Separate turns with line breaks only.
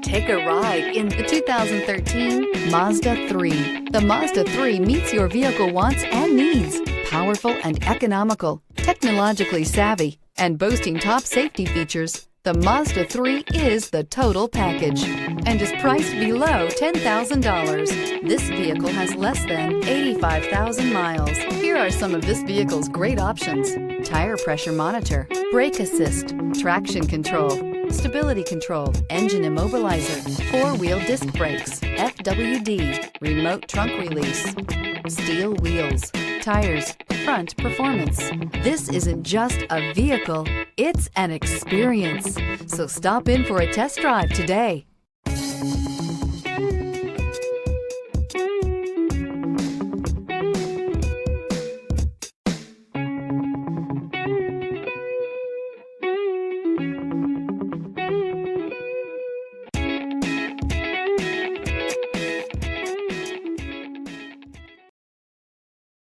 Take a ride in the 2013 Mazda 3. The Mazda 3 meets your vehicle wants and needs. Powerful and economical, technologically savvy, and boasting top safety features, the Mazda 3 is the total package and is priced below $10,000. This vehicle has less than 85,000 miles. Here are some of this vehicle's great options: tire pressure monitor, brake assist, traction control, stability control, engine immobilizer, four-wheel disc brakes, FWD, remote trunk release, steel wheels, tires, front performance. This isn't just a vehicle, it's an experience. So stop in for a test drive today.